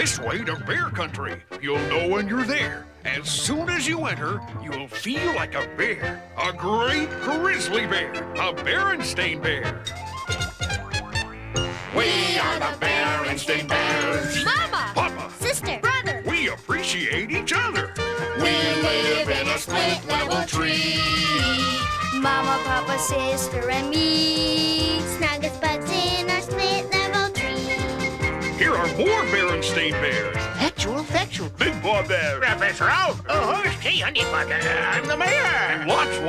This way to bear country. You'll know when you're there. As soon as you enter, you'll feel like a bear. A great grizzly bear. A Berenstain Bear. We are the Berenstain Bears. Mama! Papa! Sister! Brother! We appreciate each other. We live in a split-level tree. Mama, Papa, sister, and me. Snug as bugs in our split-level tree. Here are more Berenstain Bears. Factual. Big Paw Bear. Professor Oak. Oh, who's Key Honeypot? I'm the mayor. And lots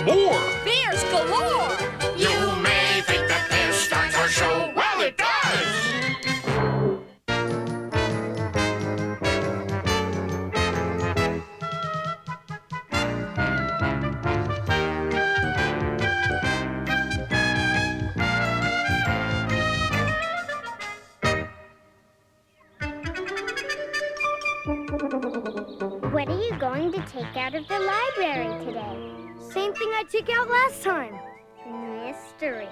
more. Bears galore! You may think that this starts our show. Well, it does. What are you going to take out of the library today? Same thing I took out last time. Mysteries.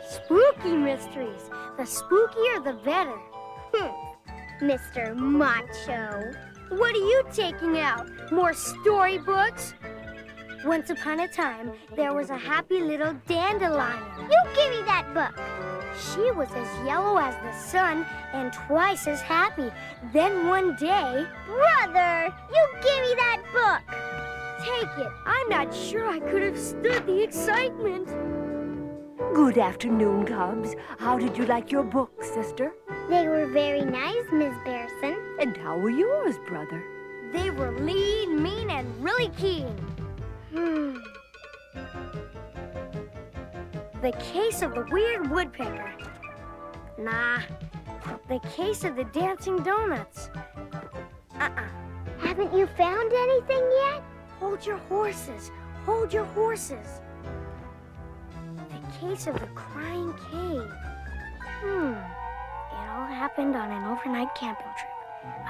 Spooky mysteries. The spookier, the better. Mr. Macho. What are you taking out? More storybooks? Once upon a time, there was a happy little dandelion. You give me that book. She was as yellow as the sun and twice as happy. Then one day... Brother, you give me that book. Take it. I'm not sure I could have stood the excitement. Good afternoon, Cubs. How did you like your book, sister? They were very nice, Miss Bearson. And how were yours, brother? They were lean, mean, and really keen. The Case of the Weird Woodpecker. Nah. The Case of the Dancing Donuts. Haven't you found anything yet? Hold your horses. Hold your horses. The Case of the Crying Cave. It all happened on an overnight camping trip.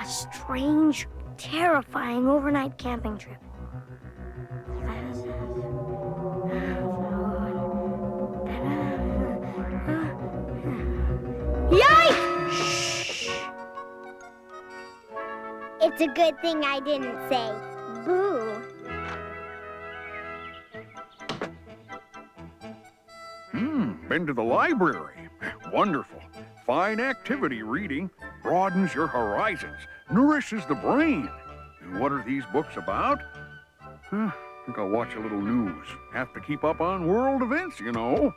A strange, terrifying overnight camping trip. Yikes! Shh! It's a good thing I didn't say boo. Been to the library. Wonderful. Fine activity reading. Broadens your horizons. Nourishes the brain. And what are these books about? I think I'll watch a little news. Have to keep up on world events, you know.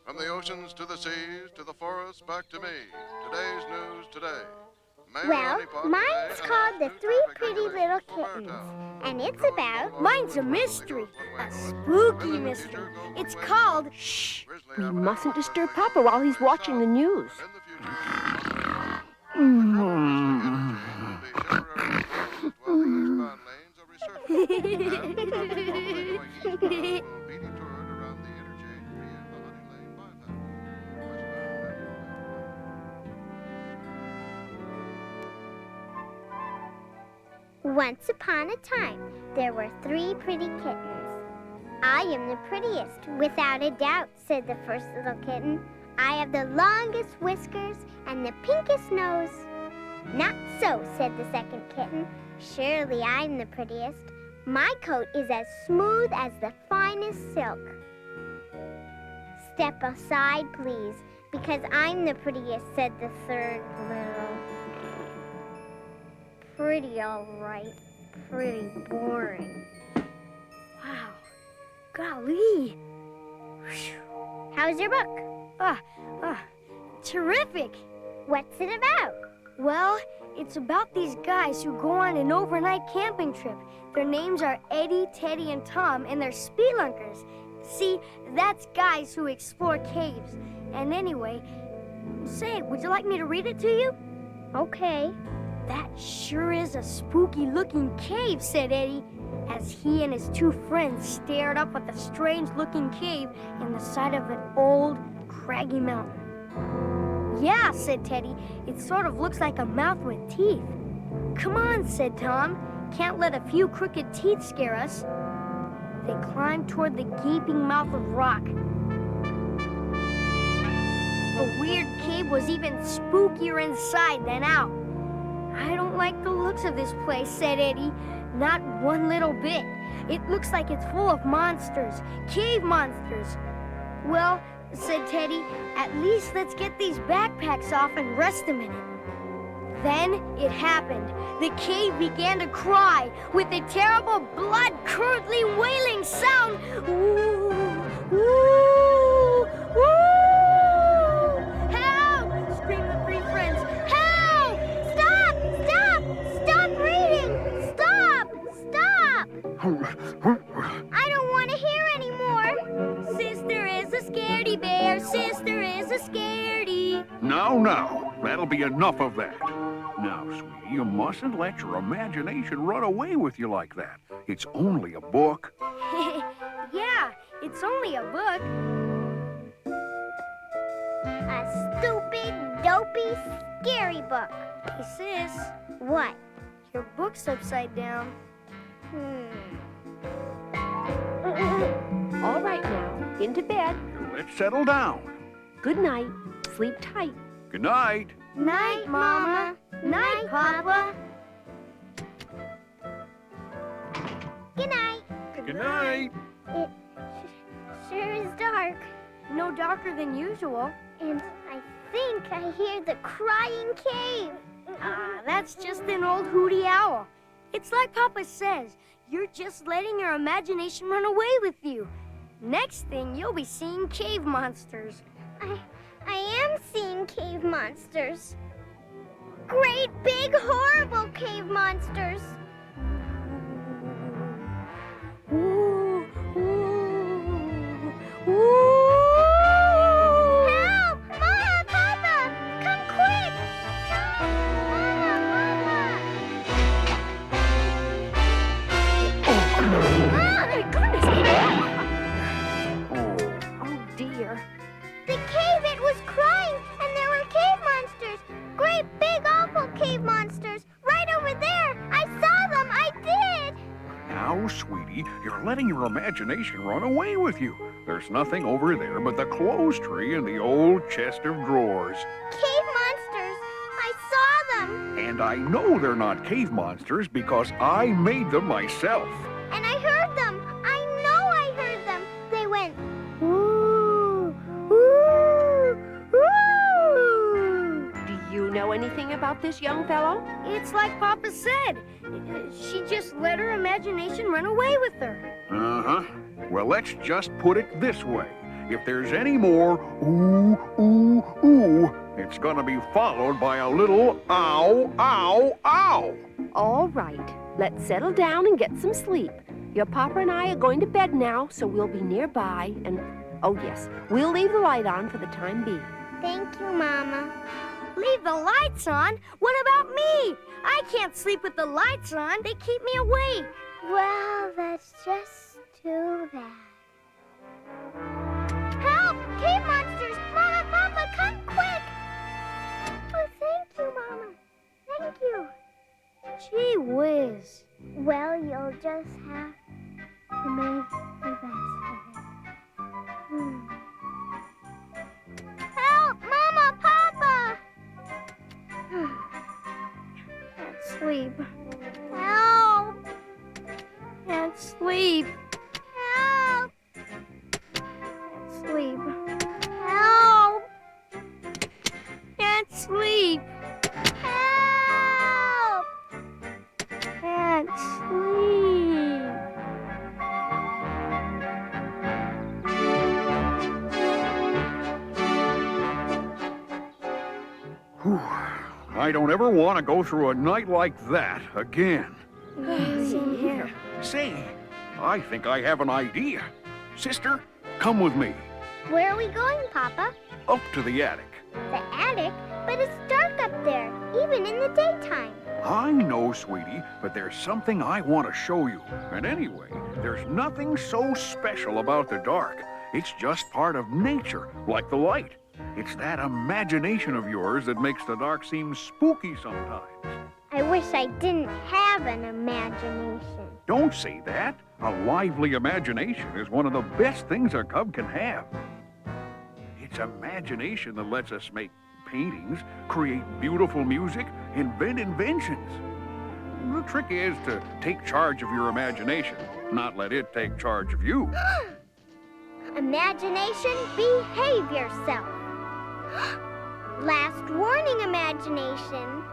From the oceans to the seas, to the forests, back to me. Today's news today. Well, mine's called The Three Pretty Little Kittens, and it's about... Mine's a mystery, a spooky mystery. It's called... Shh! We mustn't disturb Papa while he's watching the news. Once upon a time, there were 3 pretty kittens. I am the prettiest, without a doubt, said the first little kitten. I have the longest whiskers and the pinkest nose. Not so, said the second kitten. Surely I'm the prettiest. My coat is as smooth as the finest silk. Step aside, please, because I'm the prettiest, said the third little. Pretty, all right. Pretty boring. Wow. Golly. How's your book? Terrific. What's it about? Well, it's about these guys who go on an overnight camping trip. Their names are Eddie, Teddy, and Tom, and they're spelunkers. See, that's guys who explore caves. And anyway, say, would you like me to read it to you? Okay. That sure is a spooky-looking cave, said Eddie, as he and his 2 friends stared up at the strange-looking cave in the side of an old, craggy mountain. Yeah, said Teddy, it sort of looks like a mouth with teeth. Come on, said Tom. Can't let a few crooked teeth scare us. They climbed toward the gaping mouth of rock. The weird cave was even spookier inside than out. like the looks of this place, said Eddie. Not one little bit. It looks like it's full of monsters, cave monsters. Well, said Teddy, at least let's get these backpacks off and rest a minute. Then it happened. The cave began to cry with a terrible blood-curdling wailing sound. Ooh, ooh, ooh! Help! Screamed the three friends. Help! Stop! Stop! Stop reading! Stop! Stop! I don't want to hear anymore. Sister is a scaredy bear. Sister is a scaredy. Now, that'll be enough of that. Now, sweetie, you mustn't let your imagination run away with you like that. It's only a book. Yeah, it's only a book. A stupid, dopey, scary book. Hey, sis, What? your book's upside down. All right now, into bed. Let's settle down. Good night. Sleep tight. Good night. Night, Mama. Night, Papa. Good night. Good night. It sure is dark. No darker than usual. And I think I hear the crying cave. That's just an old hooty owl. It's like Papa says, you're just letting your imagination run away with you. Next thing, you'll be seeing cave monsters. I am seeing cave monsters. Great big horrible cave monsters. Ooh, ooh, ooh. Help! Mama, Papa! Come quick! Help! Mama, Oh, dear. the cave, it was crying, and there were cave monsters. Great big awful cave monsters. Right over there. I saw them. I did. Now, sweetie, you're letting your imagination run away with you. There's nothing over there but the clothes tree and the old chest of drawers. Cave monsters. I saw them. And I know they're not cave monsters because I made them myself. And I heard them. I know I heard them. They went, ooh, ooh, ooh. Do you know anything about this young fellow? It's like Papa said. She just let her imagination run away with her. Uh-huh. Well, let's just put it this way. If there's any more ooh, ooh, ooh, it's gonna be followed by a little ow, ow, ow. All right. Let's settle down and get some sleep. Your papa and I are going to bed now, so we'll be nearby. And, oh yes, we'll leave the light on for the time being. Thank you, Mama. Leave the lights on? What about me? I can't sleep with the lights on. They keep me awake. Well, that's just too bad. Help! Cave monsters! Mama, Papa, come quick! Oh, thank you, Mama. Thank you. Gee whiz. Well, you'll just have to make the best of it. Help! Mama, Papa! Can't sleep. Help! Can't sleep. Help! Can't sleep. Help! Can't sleep. Help! Can't sleep. Whew. I don't ever want to go through a night like that again. Same here. Say, I think I have an idea. Sister, come with me. Where are we going, Papa? Up to the attic. The attic? But it's dark up there, even in the daytime. I know, sweetie, but there's something I want to show you. And anyway, there's nothing so special about the dark. It's just part of nature, like the light. It's that imagination of yours that makes the dark seem spooky sometimes. I wish I didn't have an imagination. Don't say that. A lively imagination is one of the best things a cub can have. It's imagination that lets us make paintings, create beautiful music, invent inventions. The trick is to take charge of your imagination, not let it take charge of you. Imagination, behave yourself. Last warning, imagination.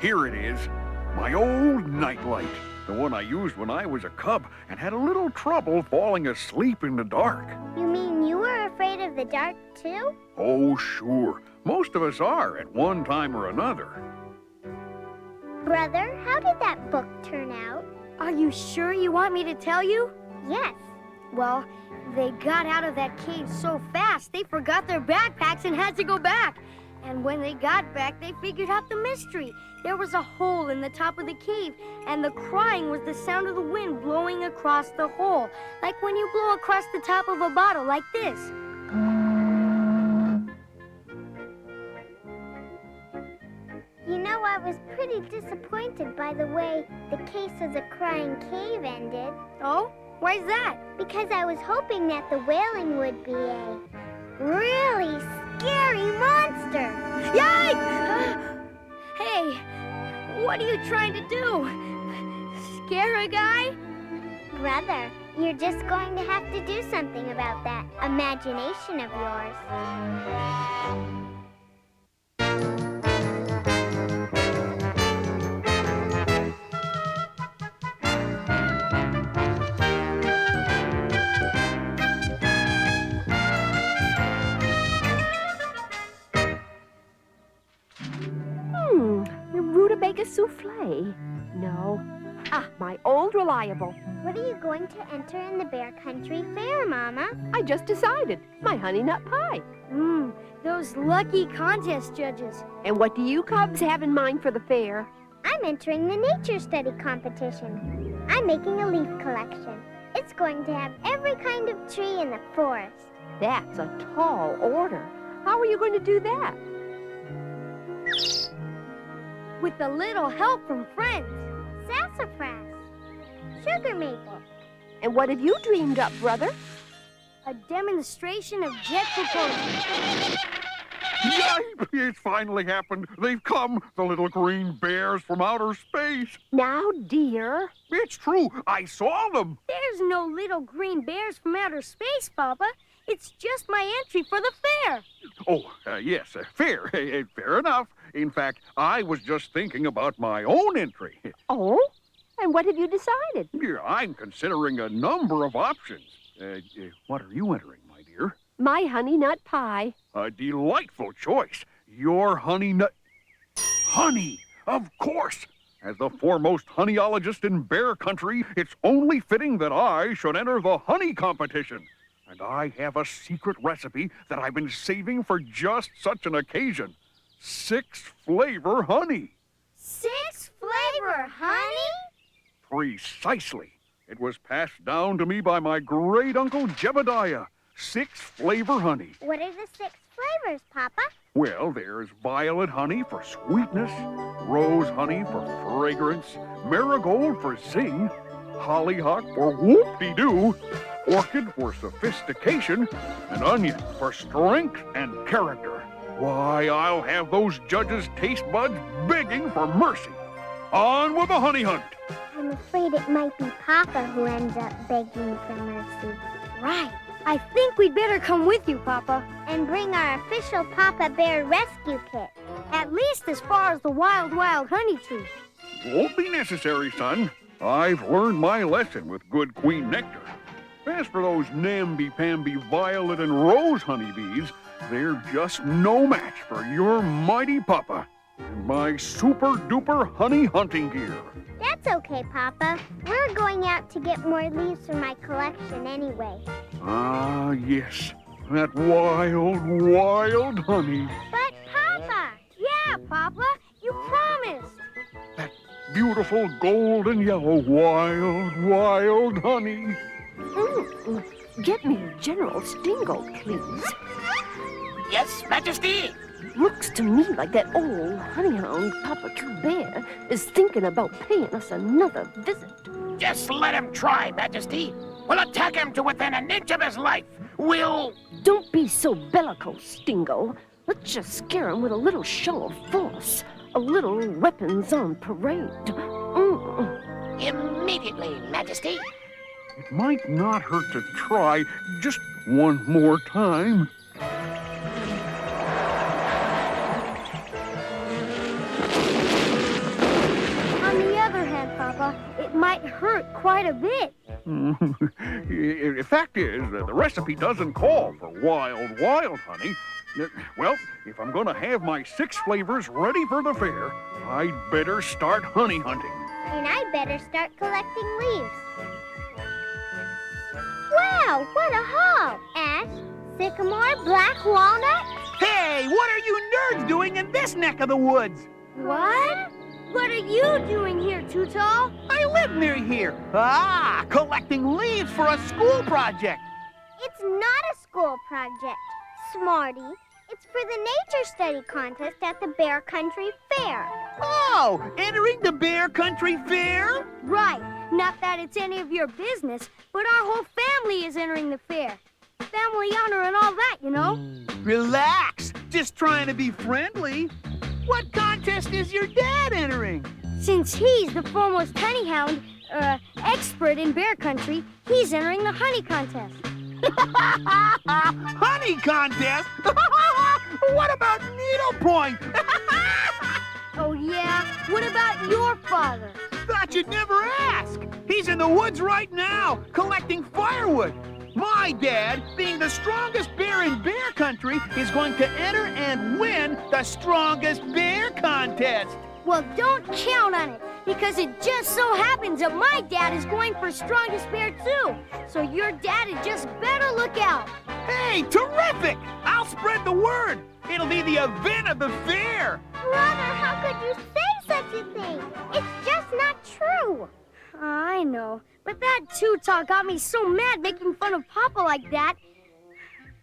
Here it is, my old nightlight. The one I used when I was a cub and had a little trouble falling asleep in the dark. You mean you were afraid of the dark, too? Oh, sure. Most of us are at one time or another. Brother, how did that book turn out? Are you sure you want me to tell you? Yes. Well, they got out of that cave so fast, they forgot their backpacks and had to go back. And when they got back, they figured out the mystery. There was a hole in the top of the cave, and the crying was the sound of the wind blowing across the hole, like when you blow across the top of a bottle like this. You know, I was pretty disappointed by the way the case of the crying cave ended. Oh? Why's that? Because I was hoping that the wailing would be a really scary monster. Yikes! Hey, what are you trying to do? Scare a guy? Brother, you're just going to have to do something about that imagination of yours. Rutabaga souffle? No. Ah, my old reliable. What are you going to enter in the Bear Country Fair, Mama? I just decided. My honey nut pie. Those lucky contest judges. And what do you cubs have in mind for the fair? I'm entering the nature study competition. I'm making a leaf collection. It's going to have every kind of tree in the forest. That's a tall order. How are you going to do that? With a little help from friends. Sassafras. Sugar maple. And what have you dreamed up, brother? A demonstration of jet propulsion. Yipe! It's finally happened. They've come, the little green bears from outer space. Now, dear. It's true. I saw them. There's no little green bears from outer space, Papa. It's just my entry for the fair. Oh, yes, fair. Fair enough. In fact, I was just thinking about my own entry. Oh? And what have you decided? Yeah, I'm considering a number of options. What are you entering, my dear? My honey nut pie. A delightful choice. Your honey nut... Honey! Of course! As the foremost honeyologist in Bear Country, it's only fitting that I should enter the honey competition. And I have a secret recipe that I've been saving for just such an occasion. 6-flavor honey. 6-flavor honey? Precisely. It was passed down to me by my great-uncle Jebediah. 6-flavor honey. What are the 6 flavors, Papa? Well, there's violet honey for sweetness, rose honey for fragrance, marigold for zing, hollyhock for whoop-de-doo, orchid for sophistication, and onion for strength and character. Why, I'll have those judges' taste buds begging for mercy. On with the honey hunt. I'm afraid it might be Papa who ends up begging for mercy. Right. I think we'd better come with you, Papa. And bring our official Papa Bear rescue kit. At least as far as the wild, wild honey tree. Won't be necessary, son. I've learned my lesson with good queen nectar. As for those namby-pamby violet and rose honeybees, they're just no match for your mighty Papa and my super-duper honey hunting gear. That's okay, Papa. We're going out to get more leaves for my collection anyway. Ah, yes. That wild, wild honey. But, Papa! Yeah, Papa, you promised. That beautiful golden yellow, wild, wild honey. Get me General Stingo, please. Yes, Majesty? Looks to me like that old honeyhound Papa True Bear is thinking about paying us another visit. Just let him try, Majesty. We'll attack him to within an inch of his life. We'll... Don't be so bellicose, Stingo. Let's just scare him with a little show of force. a little weapons on parade. Immediately, Majesty. It might not hurt to try just one more time. On the other hand, Papa, it might hurt quite a bit. The fact is, the recipe doesn't call for wild honey. Well, if I'm going to have my 6 flavors ready for the fair, I'd better start honey hunting. And I'd better start collecting leaves. Wow, what a haul! Ash, sycamore, black walnut. Hey, what are you nerds doing in this neck of the woods? What? What are you doing here, Too Tall? I live near here. Collecting leaves for a school project. It's not a school project, Smarty. It's for the nature study contest at the Bear Country Fair. Oh, entering the Bear Country Fair? Right. Not that it's any of your business, but our whole family is entering the fair. Family honor and all that, you know? Relax. Just trying to be friendly. What contest is your dad entering? Since he's the foremost honey hound, expert in bear country, he's entering the honey contest. Honey contest? What about needlepoint? Oh, yeah? What about your father? Thought you'd never ask. He's in the woods right now, collecting firewood. My dad, being the strongest bear in bear country, is going to enter and win the strongest bear contest. Well, don't count on it, because it just so happens that my dad is going for strongest bear too. So your dad had just better look out. Hey, terrific! I'll spread the word. It'll be the event of the fair. Brother, how could you say such a thing? It's just not true. I know, but that Too Tall got me so mad making fun of Papa like that.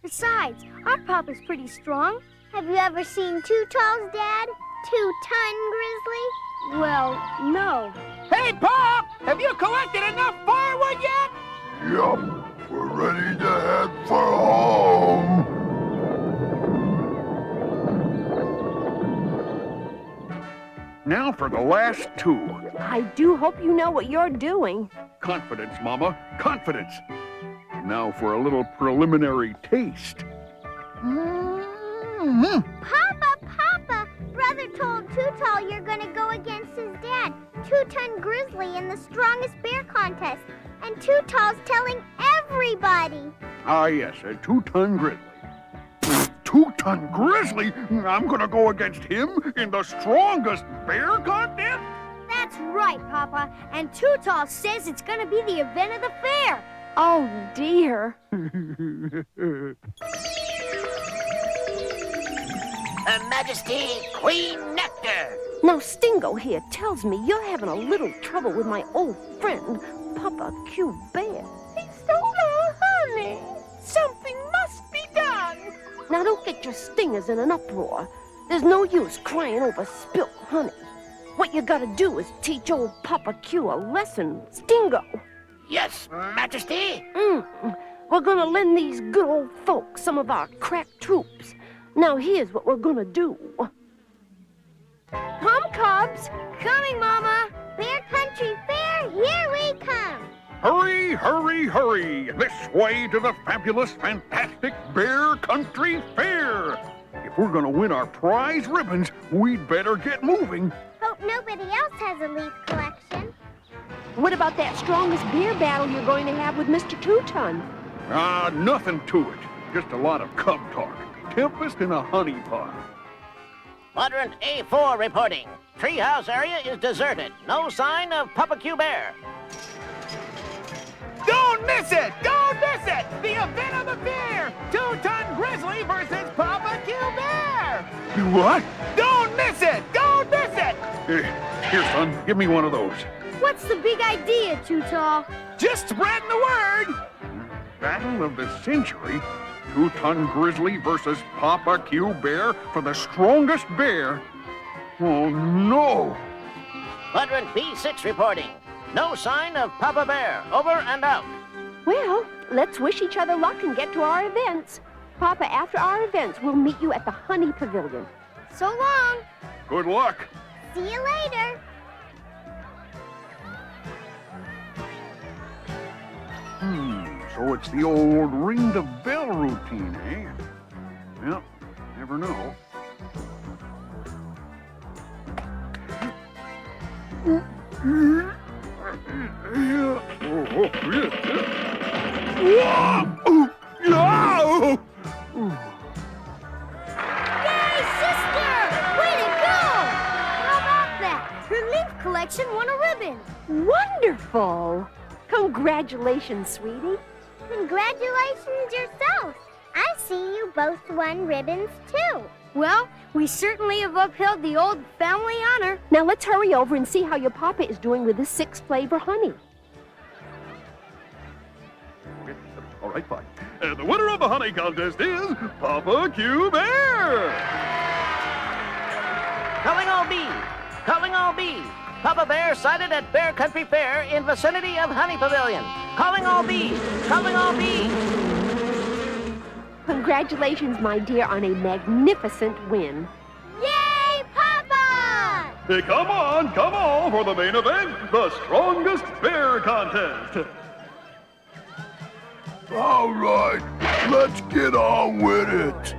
Besides, our Papa's pretty strong. Have you ever seen Too Tall's dad? 2-ton grizzly? Well, no. Hey, Pop! Have you collected enough firewood yet? Yup, we're ready to head for home. Now for the last 2. I do hope you know what you're doing. Confidence, Mama, confidence. Now for a little preliminary taste. Papa! Brother told Too Tall you're gonna go against his dad, 2-ton grizzly, in the strongest bear contest. And Too Tall's telling everybody. Ah, yes, a 2-ton grizzly. 2-ton grizzly? I'm gonna go against him in the strongest bear contest? That's right, Papa. And Too Tall says it's gonna be the event of the fair. Oh, dear. Her Majesty, Queen Nectar. Now, Stingo here tells me you're having a little trouble with my old friend, Papa Q Bear. He stole our honey. Something must be done. Now, don't get your stingers in an uproar. There's no use crying over spilt honey. What you gotta do is teach old Papa Q a lesson, Stingo. Yes, Majesty. We're gonna lend these good old folks some of our crack troops. Now, here's what we're gonna do. Come, Cubs. Coming, Mama. Bear Country Fair, here we come. Hurry, hurry, hurry! This way to the fabulous, fantastic Bear Country Fair! If we're gonna win our prize ribbons, we'd better get moving. Hope nobody else has a leaf collection. What about that strongest beer battle you're going to have with Mr. Two-Ton? Nothing to it. Just a lot of cub talk. Tempest in a honey pot. Quadrant A4 reporting. Treehouse area is deserted. No sign of Papa Q Bear. Don't miss it! Don't miss it! The event of the fair! 2-ton grizzly versus Papa Q Bear! What? Don't miss it! Don't miss it! Here, son, give me one of those. What's the big idea, Too Tall? Just spreading the word! Battle of the century? 2-ton grizzly versus Papa Q Bear for the strongest bear? Oh, no! Quadrant B6 reporting. No sign of Papa Bear. Over and out. Well, let's wish each other luck and get to our events. Papa, after our events, we'll meet you at the Honey Pavilion. So long. Good luck. See you later. So it's the old ring the bell routine, eh? Well, never know. Yay, sister! Way to go! How about that? Her leaf collection won a ribbon. Wonderful! Congratulations, sweetie. Congratulations yourself. I see you both won ribbons too. Well, we certainly have upheld the old family honor. Now let's hurry over and see how your papa is doing with his 6-flavor honey. All right, fine. And the winner of the honey contest is Papa Q Bear. Calling all bees! Calling all bees! Papa Bear sighted at Bear Country Fair in vicinity of Honey Pavilion. Calling all bees! Calling all bees! Congratulations, my dear, on a magnificent win. Yay, Papa! Hey, come on for the main event, the strongest bear contest. All right, let's get on with it.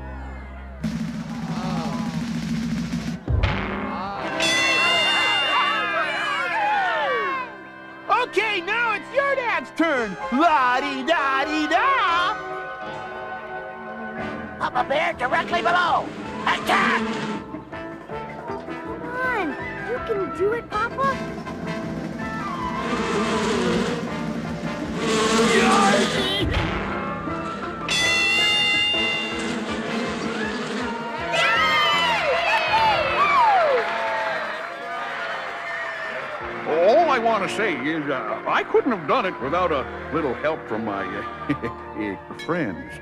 Okay, now it's your dad's turn. La-dee-da-dee-da! Papa Bear directly below! Attack! Come on, you can do it, Papa. All I want to say is I couldn't have done it without a little help from my friends.